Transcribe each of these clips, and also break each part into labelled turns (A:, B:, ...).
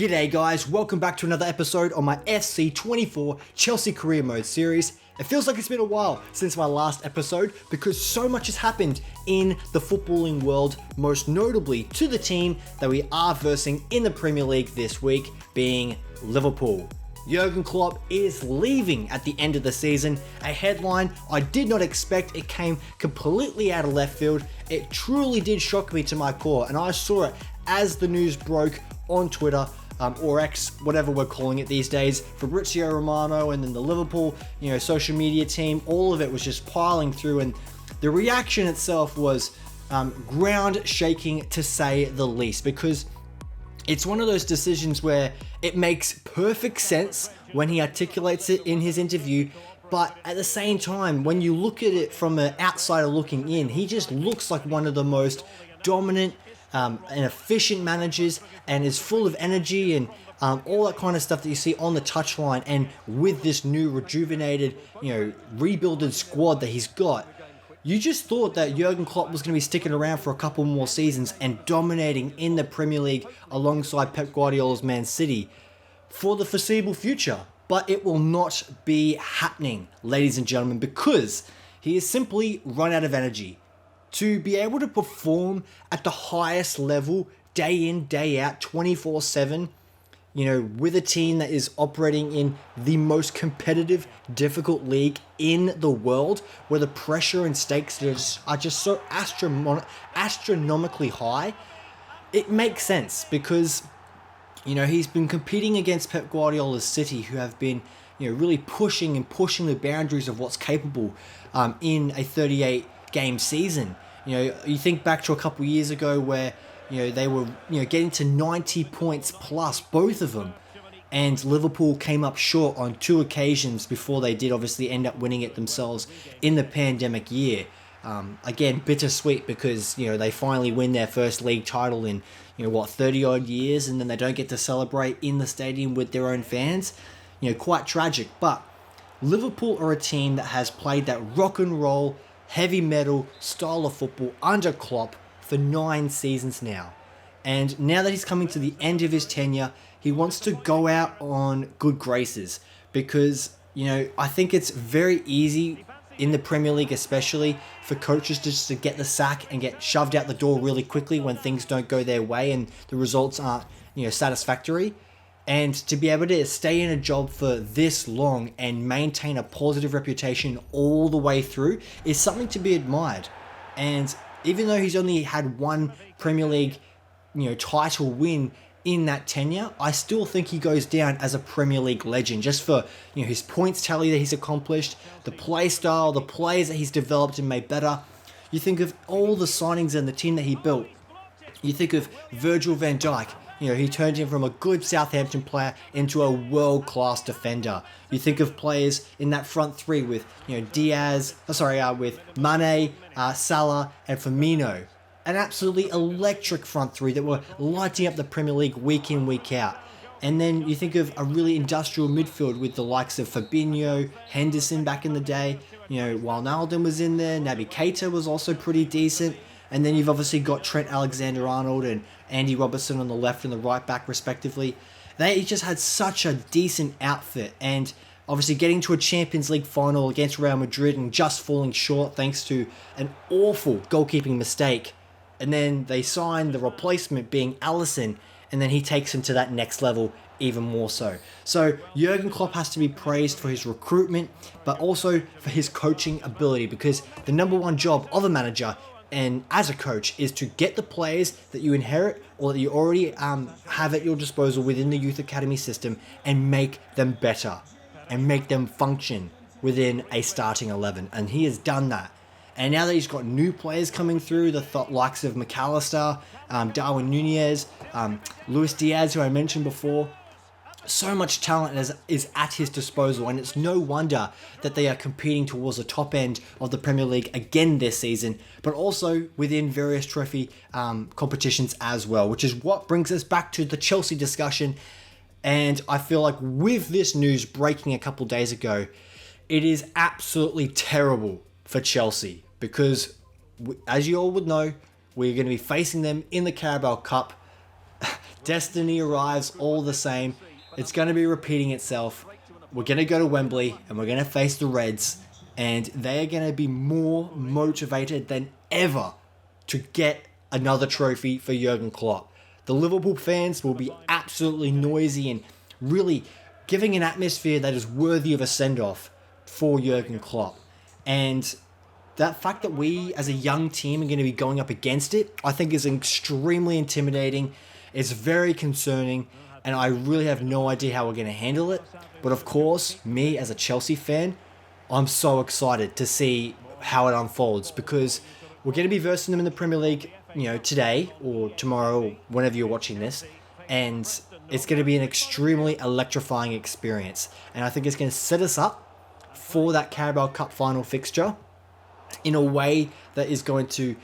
A: G'day guys, welcome back to another episode on my FC24 Chelsea Career Mode series. It feels like it's been a while since my last episode because so much has happened in the footballing world, most notably to the team that we are versing in the Premier League this week, being Liverpool. Jurgen Klopp is leaving at the end of the season, a headline I did not expect. It came completely out of left field. It truly did shock me to my core, and I saw it as the news broke on Twitter, or X, whatever we're calling it these days. Fabrizio Romano and then the Liverpool, social media team, all of it was just piling through, and the reaction itself was ground shaking to say the least, because it's one of those decisions where it makes perfect sense when he articulates it in his interview, but at the same time, when you look at it from an outsider looking in, he just looks like one of the most dominant and efficient managers, and is full of energy and all that kind of stuff that you see on the touchline. And with this new rejuvenated, rebuilded squad that he's got, you just thought that Jurgen Klopp was going to be sticking around for a couple more seasons and dominating in the Premier League alongside Pep Guardiola's Man City for the foreseeable future. But it will not be happening, ladies and gentlemen, because he has simply run out of energy. To be able to perform at the highest level, day in, day out, 24/7, with a team that is operating in the most competitive, difficult league in the world, where the pressure and stakes are just so astronomically high, it makes sense because, he's been competing against Pep Guardiola's City, who have been, really pushing the boundaries of what's capable in a 38-game season. You think back to a couple of years ago where, they were, getting to 90 points plus, both of them. And Liverpool came up short on two occasions before they did obviously end up winning it themselves in the pandemic year. Again, bittersweet because, they finally win their first league title in, 30 odd years, and then they don't get to celebrate in the stadium with their own fans. Quite tragic. But Liverpool are a team that has played that rock and roll, heavy metal style of football under Klopp for 9 seasons now. And now that he's coming to the end of his tenure, he wants to go out on good graces because, I think it's very easy in the Premier League especially for coaches just to get the sack and get shoved out the door really quickly when things don't go their way and the results aren't, satisfactory. And to be able to stay in a job for this long and maintain a positive reputation all the way through is something to be admired. And even though he's only had one Premier League, title win in that tenure, I still think he goes down as a Premier League legend just for, his points tally that he's accomplished, the play style, the players that he's developed and made better. You think of all the signings and the team that he built. You think of Virgil van Dijk. He turned him from a good Southampton player into a world-class defender. You think of players in that front three with, with Mane, Salah, and Firmino. An absolutely electric front three that were lighting up the Premier League week in, week out. And then you think of a really industrial midfield with the likes of Fabinho, Henderson back in the day. Wijnaldum was in there. Naby Keita was also pretty decent. And then you've obviously got Trent Alexander-Arnold and Andy Robertson on the left and the right back respectively. They just had such a decent outfit, and obviously getting to a Champions League final against Real Madrid and just falling short thanks to an awful goalkeeping mistake. And then they signed the replacement being Alisson, and then he takes him to that next level even more so. So Jurgen Klopp has to be praised for his recruitment, but also for his coaching ability, because the number one job of a manager and as a coach is to get the players that you inherit or that you already have at your disposal within the youth academy system and make them better and make them function within a starting 11. And he has done that. And now that he's got new players coming through, the likes of McAllister, Darwin Nunez, Luis Diaz, who I mentioned before, so much talent is at his disposal, and it's no wonder that they are competing towards the top end of the Premier League again this season, but also within various trophy competitions as well, which is what brings us back to the Chelsea discussion. And I feel like with this news breaking a couple days ago, it is absolutely terrible for Chelsea because, as you all would know, we're going to be facing them in the Carabao Cup Destiny arrives all the same. It's going to be repeating itself. We're going to go to Wembley and we're going to face the Reds, and they are going to be more motivated than ever to get another trophy for Jurgen Klopp. The Liverpool fans will be absolutely noisy and really giving an atmosphere that is worthy of a send-off for Jurgen Klopp. And that fact that we as a young team are going to be going up against it, I think is extremely intimidating. It's very concerning, and I really have no idea how we're going to handle it. But of course, me as a Chelsea fan, I'm so excited to see how it unfolds, because we're going to be versing them in the Premier League, today or tomorrow, or whenever you're watching this, and it's going to be an extremely electrifying experience. And I think it's going to set us up for that Carabao Cup final fixture in a way that is going to...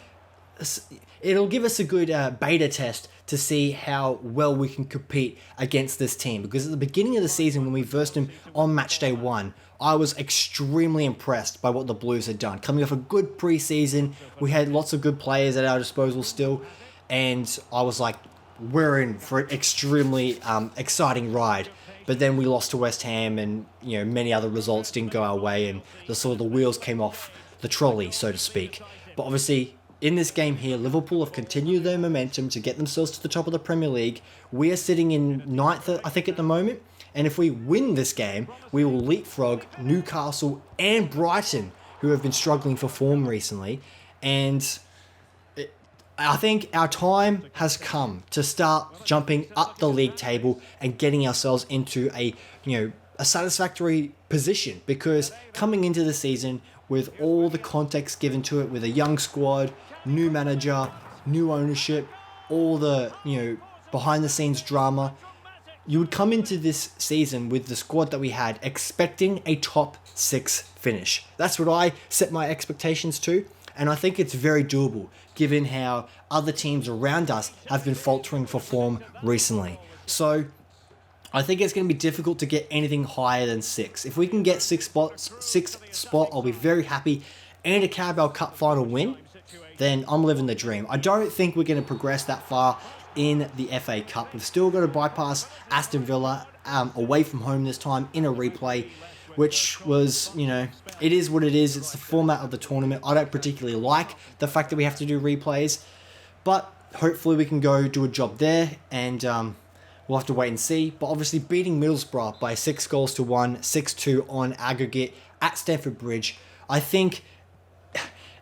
A: It'll give us a good beta test to see how well we can compete against this team. Because at the beginning of the season, when we versed them on match day 1, I was extremely impressed by what the Blues had done. Coming off a good pre-season, we had lots of good players at our disposal still, and I was like, we're in for an extremely exciting ride. But then we lost to West Ham, and many other results didn't go our way, and the wheels came off the trolley, so to speak. But obviously, in this game here, Liverpool have continued their momentum to get themselves to the top of the Premier League. We are sitting in 9th, I think, at the moment. And if we win this game, we will leapfrog Newcastle and Brighton, who have been struggling for form recently. And I think our time has come to start jumping up the league table and getting ourselves into a satisfactory position. Because coming into the season, with all the context given to it, with a young squad, new manager, new ownership, all the, behind the scenes drama, you would come into this season with the squad that we had expecting a top 6 finish. That's what I set my expectations to, and I think it's very doable given how other teams around us have been faltering for form recently. So I think it's going to be difficult to get anything higher than 6. If we can get 6th spot, I'll be very happy, and a Carabao Cup final win, then I'm living the dream. I don't think we're going to progress that far in the FA Cup. We've still got to bypass Aston Villa away from home this time in a replay, which was, it is what it is. It's the format of the tournament. I don't particularly like the fact that we have to do replays, but hopefully we can go do a job there, and we'll have to wait and see. But obviously beating Middlesbrough by 6-1, 6-2 on aggregate at Stamford Bridge, I think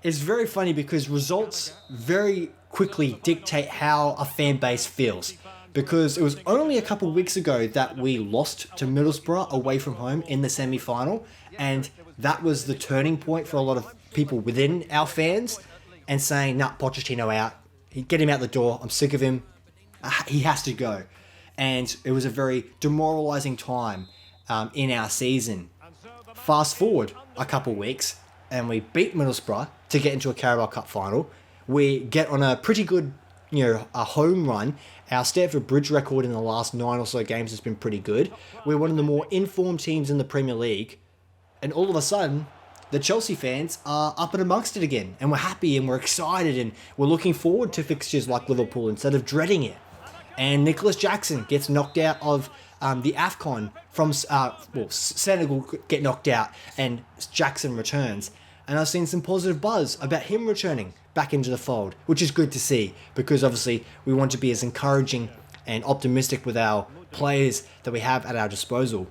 A: it's very funny because results very quickly dictate how a fan base feels. Because it was only a couple of weeks ago that we lost to Middlesbrough away from home in the semi-final, and that was the turning point for a lot of people within our fans, and saying, nah, Pochettino out, get him out the door, I'm sick of him, he has to go. And it was a very demoralising time in our season. Fast forward a couple of weeks, and we beat Middlesbrough to get into a Carabao Cup final. We get on a pretty good, a home run. Our Stamford Bridge record in the last 9 or so games has been pretty good. We're one of the more informed teams in the Premier League. And all of a sudden, the Chelsea fans are up and amongst it again. And we're happy and we're excited and we're looking forward to fixtures like Liverpool instead of dreading it. And Nicholas Jackson gets knocked out of the AFCON from... Senegal get knocked out and Jackson returns. And I've seen some positive buzz about him returning back into the fold, which is good to see, because obviously we want to be as encouraging and optimistic with our players that we have at our disposal.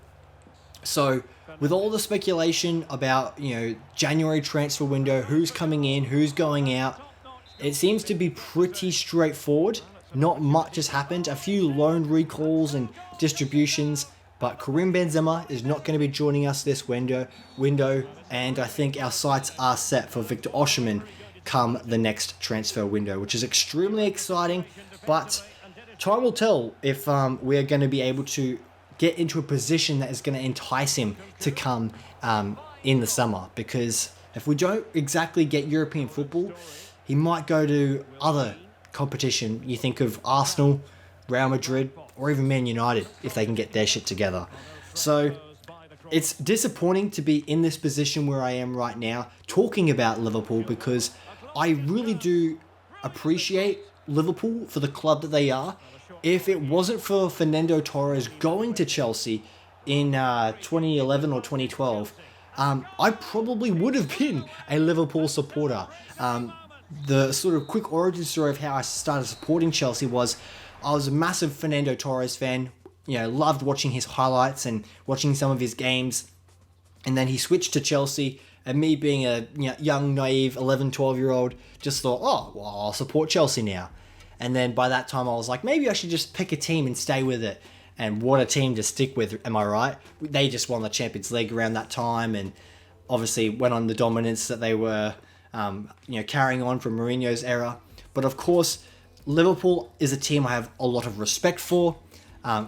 A: So with all the speculation about, January transfer window, who's coming in, who's going out, it seems to be pretty straightforward. Not much has happened. A few loan recalls and distributions, but Karim Benzema is not going to be joining us this window, and I think our sights are set for Victor Osimhen come the next transfer window, which is extremely exciting, but time will tell if we are going to be able to get into a position that is going to entice him to come in the summer, because if we don't exactly get European football, he might go to other competition. You think of Arsenal, Real Madrid, or even Man United if they can get their shit together. So it's disappointing to be in this position where I am right now talking about Liverpool, because I really do appreciate Liverpool for the club that they are, if it wasn't for Fernando Torres going to Chelsea in 2011 or 2012, I probably would have been a Liverpool supporter. The sort of quick origin story of how I started supporting Chelsea was I was a massive Fernando Torres fan. Loved watching his highlights and watching some of his games. And then he switched to Chelsea, and me being a young, naive 11, 12-year-old just thought, oh, well, I'll support Chelsea now. And then by that time I was like, maybe I should just pick a team and stay with it. And what a team to stick with, am I right? They just won the Champions League around that time and obviously went on the dominance that they were carrying on from Mourinho's era. But of course, Liverpool is a team I have a lot of respect for.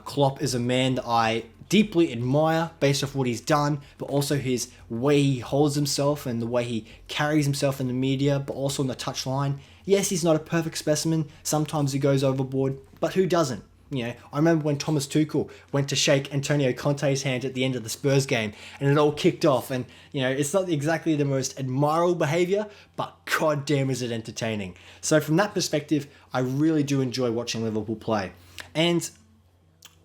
A: Klopp is a man that I deeply admire based off what he's done, but also his way he holds himself and the way he carries himself in the media, but also on the touchline. Yes, he's not a perfect specimen. Sometimes he goes overboard, but who doesn't? I remember when Thomas Tuchel went to shake Antonio Conte's hand at the end of the Spurs game and it all kicked off, and it's not exactly the most admirable behaviour, but goddamn is it entertaining. So from that perspective, I really do enjoy watching Liverpool play. And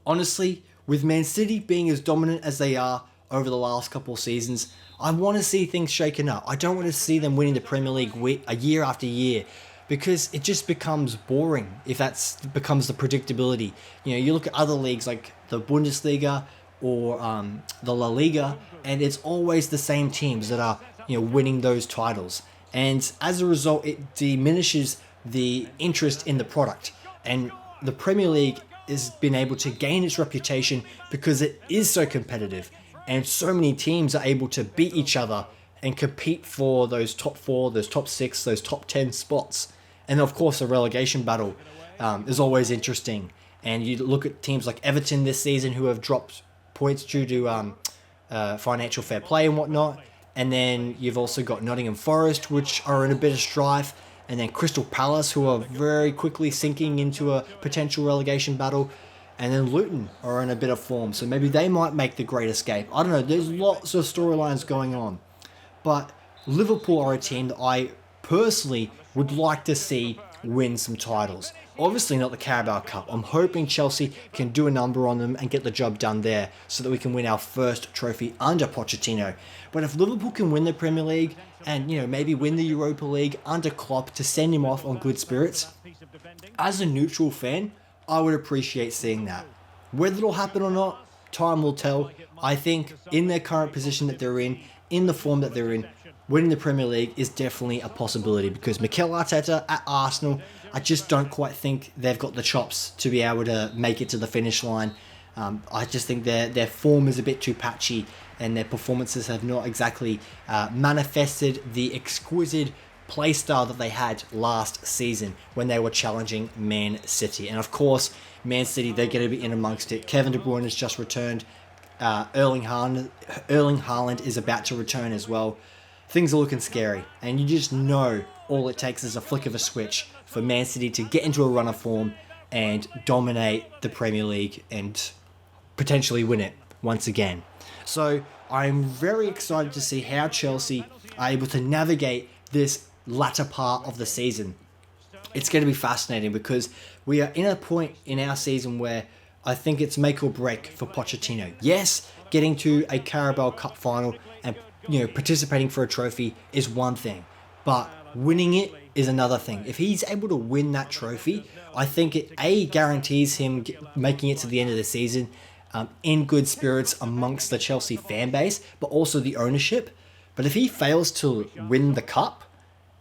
A: honestly, with Man City being as dominant as they are over the last couple of seasons, I want to see things shaken up. I don't want to see them winning the Premier League a year after year, because it just becomes boring if that becomes the predictability. You look at other leagues like the Bundesliga or the La Liga, and it's always the same teams that are winning those titles. And as a result, it diminishes the interest in the product. And the Premier League has been able to gain its reputation because it is so competitive, and so many teams are able to beat each other and compete for those top 4, those top 6, those top 10 spots. And of course, the relegation battle is always interesting. And you look at teams like Everton this season who have dropped points due to financial fair play and whatnot. And then you've also got Nottingham Forest, which are in a bit of strife. And then Crystal Palace, who are very quickly sinking into a potential relegation battle. And then Luton are in a bit of form, so maybe they might make the great escape. I don't know, there's lots of storylines going on. But Liverpool are a team that I personally would like to see win some titles. Obviously not the Carabao Cup. I'm hoping Chelsea can do a number on them and get the job done there so that we can win our first trophy under Pochettino. But if Liverpool can win the Premier League and maybe win the Europa League under Klopp to send him off on good spirits, as a neutral fan, I would appreciate seeing that. Whether it'll happen or not, time will tell. I think in their current position that they're in the form that they're in, winning the Premier League is definitely a possibility, because Mikel Arteta at Arsenal, I just don't quite think they've got the chops to be able to make it to the finish line. I just think their form is a bit too patchy, and their performances have not exactly manifested the exquisite play style that they had last season when they were challenging Man City. And of course, Man City, they're going to be in amongst it. Kevin De Bruyne has just returned. Erling Haaland is about to return as well. Things are looking scary, and you just know all it takes is a flick of a switch for Man City to get into a run of form and dominate the Premier League and potentially win it once again. So I'm very excited to see how Chelsea are able to navigate this latter part of the season. It's going to be fascinating because we are in a point in our season where I think it's make or break for Pochettino. Yes, getting to a Carabao Cup final and participating for a trophy is one thing, but winning it is another thing. If he's able to win that trophy, I think it guarantees him making it to the end of the season in good spirits amongst the Chelsea fan base, but also the ownership. But if he fails to win the cup,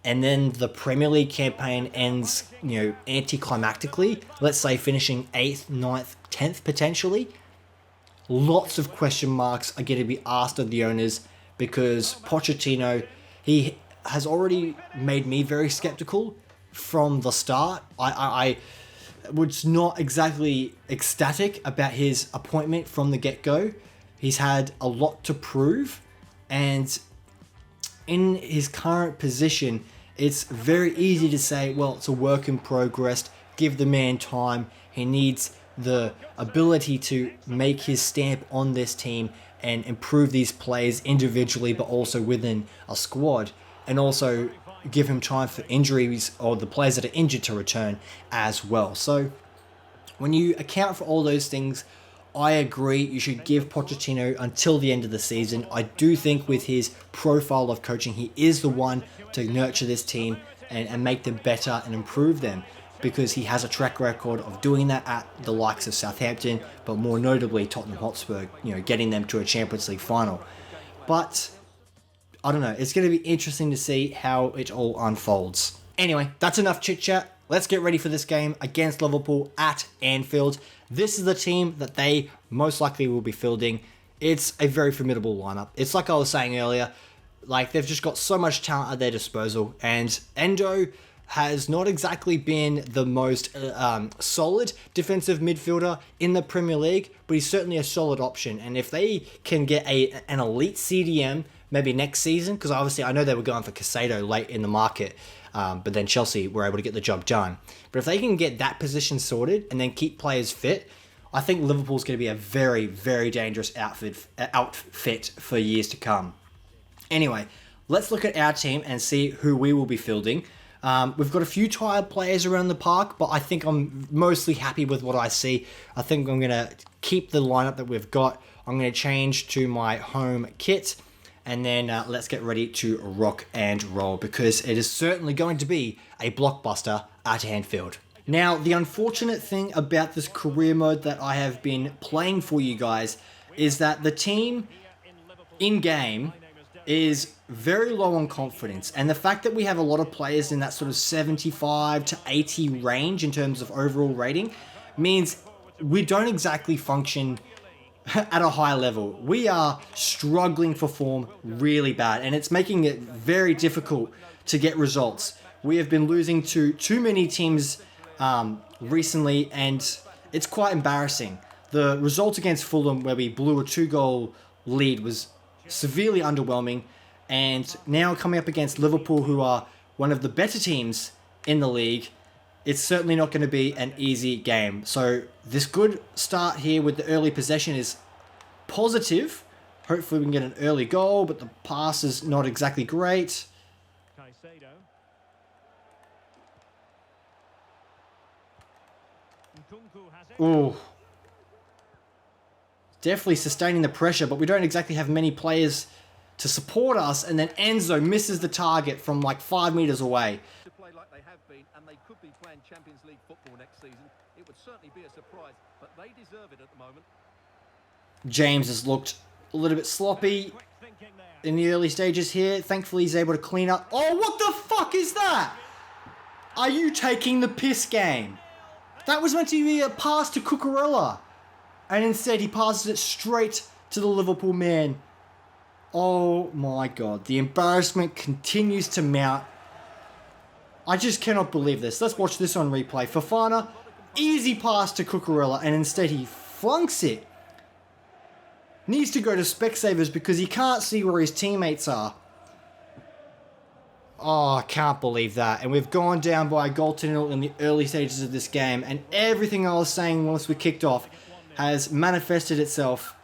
A: and then the Premier League campaign ends, anticlimactically, let's say finishing 8th, 9th, 10th potentially, lots of question marks are going to be asked of the owners, because Pochettino, he has already made me very skeptical from the start. I was not exactly ecstatic about his appointment from the get-go. He's had a lot to prove, and in his current position, it's very easy to say, well, it's a work in progress, give the man time, he needs the ability to make his stamp on this team and improve these players individually, but also within a squad, and also give him time for injuries or the players that are injured to return as well. So When you account for all those things, I agree you should give Pochettino until the end of the season. I do think with his profile of coaching, he is the one to nurture this team and make them better and improve them, because he has a track record of doing that at the likes of Southampton, but more notably Tottenham Hotspur, getting them to a Champions League final. But I don't know, it's going to be interesting to see how it all unfolds. Anyway, that's enough chit chat. Let's get ready for this game against Liverpool at Anfield. This is the team that they most likely will be fielding. It's a very formidable lineup. It's like I was saying earlier, like they've just got so much talent at their disposal, and Endo has not exactly been the most solid defensive midfielder in the Premier League, but he's certainly a solid option. And if they can get an elite CDM maybe next season, because obviously I know they were going for Casado late in the market, but then Chelsea were able to get the job done. But if they can get that position sorted and then keep players fit, I think Liverpool's going to be a very, very dangerous outfit for years to come. Anyway, let's look at our team and see who we will be fielding. We've got a few tired players around the park, but I think I'm mostly happy with what I see. I think I'm going to keep the lineup that we've got. I'm going to change to my home kit, and then let's get ready to rock and roll, because it is certainly going to be a blockbuster at Anfield. Now, the unfortunate thing about this career mode that I have been playing for you guys is that the team in-game is very low on confidence, and the fact that we have a lot of players in that sort of 75 to 80 range in terms of overall rating means we don't exactly function at a high level. We are struggling for form really bad, and it's making it very difficult to get results. We have been losing to too many teams recently, and it's quite embarrassing. The result against Fulham, where we blew a 2-goal lead, was severely underwhelming, and now coming up against Liverpool, who are one of the better teams in the league, it's certainly not going to be an easy game. So this good start here with the early possession is positive. Hopefully we can get an early goal, but the pass is not exactly great. Ooh. Definitely sustaining the pressure, but we don't exactly have many players to support us, and then Enzo misses the target from like 5 meters away.
B: To play like they have been, and they could be playing Champions League football next season. It would certainly be a surprise, but they deserve it at the moment.
A: James has looked a little bit sloppy in the early stages here. Thankfully, he's able to clean up. Oh, what the fuck is that? Are you taking the piss, game? That was meant to be a pass to Cucurella, and instead he passes it straight to the Liverpool man. Oh my god, the embarrassment continues to mount. I just cannot believe this. Let's watch this on replay. Fofana, easy pass to Cucurella, and instead he flunks it. Needs to go to Specsavers because he can't see where his teammates are. Oh, I can't believe that. And we've gone down by a goal to nil in the early stages of this game, and everything I was saying once we kicked off has manifested itself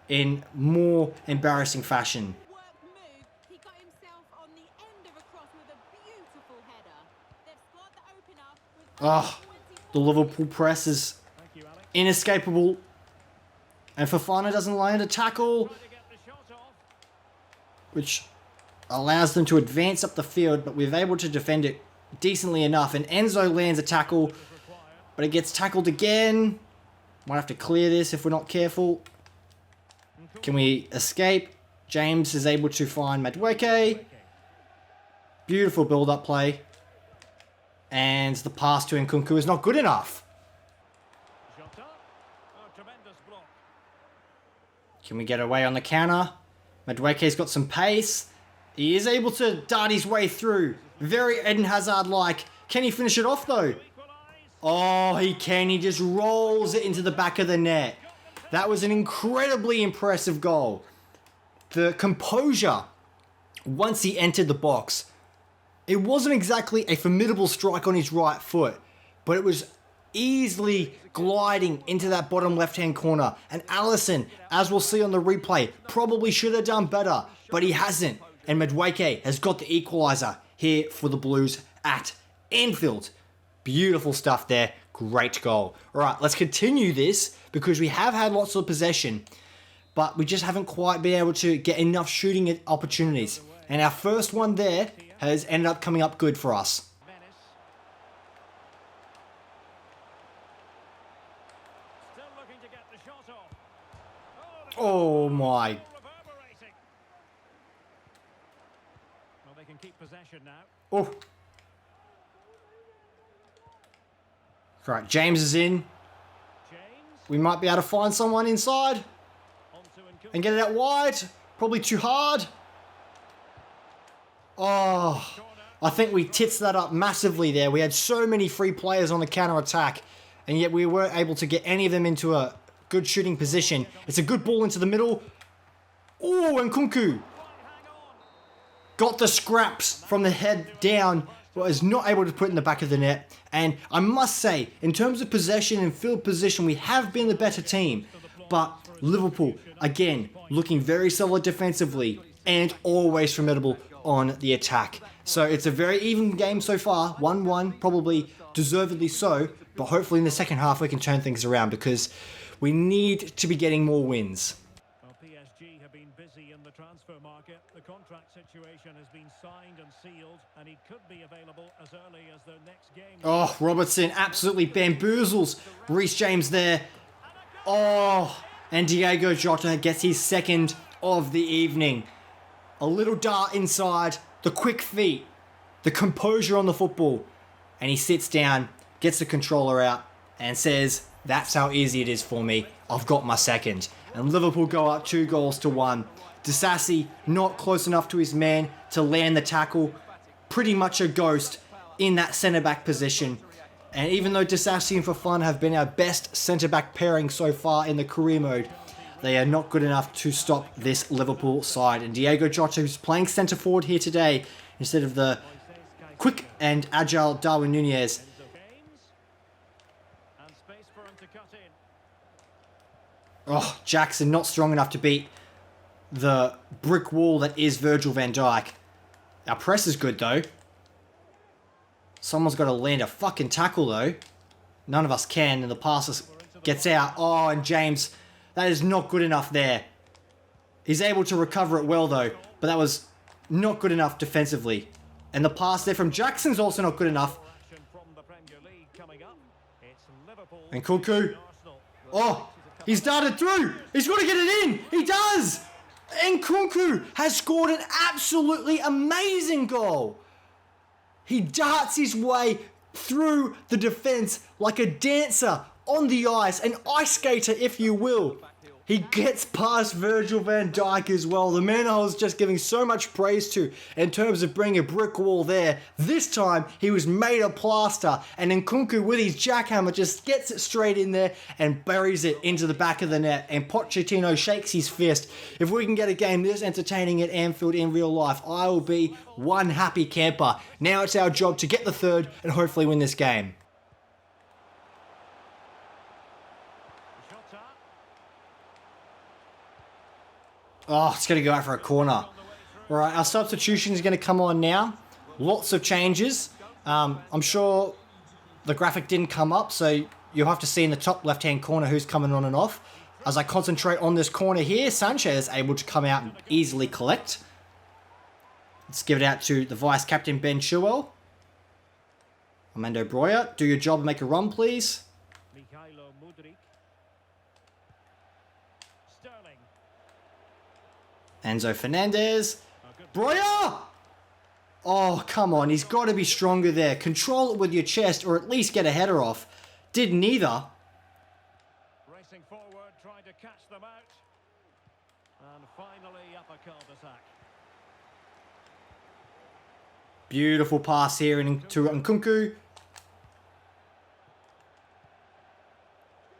A: in more embarrassing fashion.
C: He got himself on the end of a cross with a beautiful header. They've scored the opener with
A: The Liverpool press is inescapable, and Fofana doesn't land a tackle, which allows them to advance up the field, but we're able to defend it decently enough, and Enzo lands a tackle, but it gets tackled again. Might have to clear this if we're not careful. Can we escape? James is able to find Madueke. Beautiful build-up play. And the pass to Nkunku is not good enough. Can we get away on the counter? Madueke's got some pace. He is able to dart his way through. Very Eden Hazard-like. Can he finish it off though? Oh, he can. He just rolls it into the back of the net. That was an incredibly impressive goal. The composure once he entered the box. It wasn't exactly a formidable strike on his right foot, but it was easily gliding into that bottom left-hand corner. And Alisson, as we'll see on the replay, probably should have done better, but he hasn't. And Madueke has got the equaliser here for the Blues at Anfield. Beautiful stuff there. Great goal. All right, let's continue this because we have had lots of possession, but we just haven't quite been able to get enough shooting opportunities. And our first one there has ended up coming up good for us. Oh my.
B: Well, they can keep possession now.
A: Oh. Right, James is in. We might be able to find someone inside and get it out wide. Probably too hard. Oh, I think we tits that up massively there. We had so many free players on the counter-attack, and yet we weren't able to get any of them into a good shooting position. It's a good ball into the middle. Oh, and Nkunku got the scraps from the head down, but was not able to put it in the back of the net. And I must say, in terms of possession and field position, we have been the better team. But Liverpool, again, looking very solid defensively and always formidable on the attack. So it's a very even game so far, 1-1, probably deservedly so. But hopefully in the second half we can turn things around because we need to be getting more wins.
B: Well, PSG have been busy in the transfer market. The contract situation has been signed and sealed, and he could be available as early as the next game.
A: Oh, Robertson absolutely bamboozles Reece James there. Oh, and Diego Jota gets his second of the evening. A little dart inside, the quick feet, the composure on the football. And he sits down, gets the controller out, and says, that's how easy it is for me. I've got my second. And Liverpool go up 2-1. Disasi not close enough to his man to land the tackle. Pretty much a ghost in that centre-back position. And even though Disasi and Fofana have been our best centre-back pairing so far in the career mode, they are not good enough to stop this Liverpool side. And Diego Jota, who's playing centre-forward here today, instead of the quick and agile Darwin Nunez. Oh, Jackson not strong enough to beat the brick wall that is Virgil van Dijk. Our press is good though. Someone's got to land a fucking tackle though. None of us can, and the pass gets out. Oh, and James, that is not good enough there. He's able to recover it well though, but that was not good enough defensively. And the pass there from Jackson's also not good enough. And Nkunku. Oh, he's darted through. He's got to get it in. He does. And Nkunku has scored an absolutely amazing goal. He darts his way through the defense like a dancer on the ice, an ice skater if you will. He gets past Virgil van Dijk as well. The man I was just giving so much praise to in terms of bringing a brick wall there. This time, he was made of plaster. And Nkunku with his jackhammer just gets it straight in there and buries it into the back of the net. And Pochettino shakes his fist. If we can get a game this entertaining at Anfield in real life, I will be one happy camper. Now it's our job to get the third and hopefully win this game. Oh, it's going to go out for a corner. All right, our substitution is going to come on now. Lots of changes. I'm sure the graphic didn't come up, so you'll have to see in the top left-hand corner who's coming on and off. As I concentrate on this corner here, Sanchez is able to come out and easily collect. Let's give it out to the vice-captain, Ben Chilwell. Armando Broja, do your job and make a run, please. Enzo Fernandez. Broja! Oh, come on. He's got to be stronger there. Control it with your chest or at least get a header off. Did neither.
B: Racing forward, trying to catch them out. And finally up a cul-de-sac.
A: Beautiful pass here into Nkunku.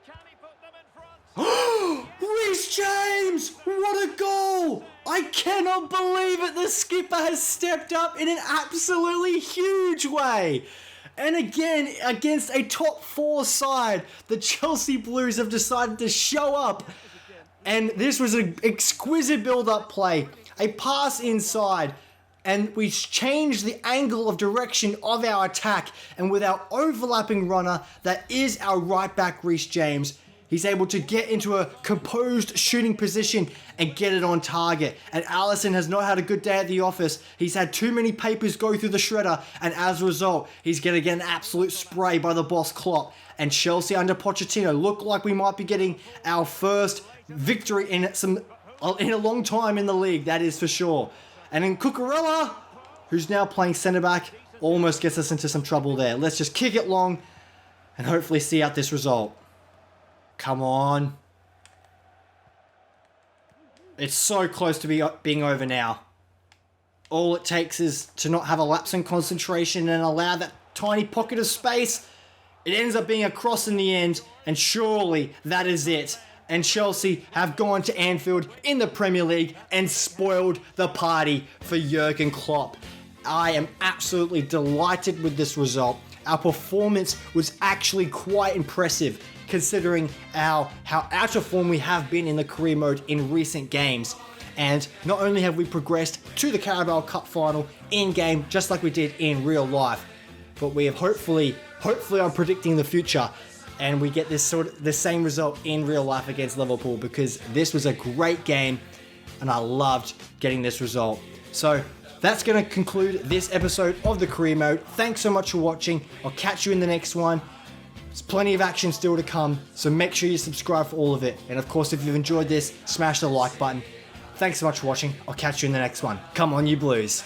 B: Can he put them in front?
A: Reece James! What a goal! I cannot believe it. The skipper has stepped up in an absolutely huge way. And again, against a top four side, the Chelsea Blues have decided to show up. And this was an exquisite build-up play. A pass inside. and we changed the angle of direction of our attack, and with our overlapping runner that is our right back Reece James, he's able to get into a composed shooting position and get it on target. And Alisson has not had a good day at the office. He's had too many papers go through the shredder, and as a result, he's going to get an absolute spray by the boss Klopp. And Chelsea under Pochettino look like we might be getting our first victory in a long time in the league, that is for sure. And then Cucurella, who's now playing centre back, almost gets us into some trouble there. Let's just kick it long and hopefully see out this result. Come on. It's so close to being over now. All it takes is to not have a lapse in concentration and allow that tiny pocket of space. It ends up being a cross in the end, and surely that is it. And Chelsea have gone to Anfield in the Premier League and spoiled the party for Jurgen Klopp. I am absolutely delighted with this result. Our performance was actually quite impressive considering how out of form we have been in the career mode in recent games. And not only have we progressed to the Carabao Cup final in game just like we did in real life, but we have hopefully I'm predicting the future, and we get the same result in real life against Liverpool, because this was a great game and I loved getting this result. So that's going to conclude this episode of the Career Mode. Thanks so much for watching. I'll catch you in the next one. There's plenty of action still to come, so make sure you subscribe for all of it. And of course, if you've enjoyed this, smash the like button. Thanks so much for watching. I'll catch you in the next one. Come on, you Blues.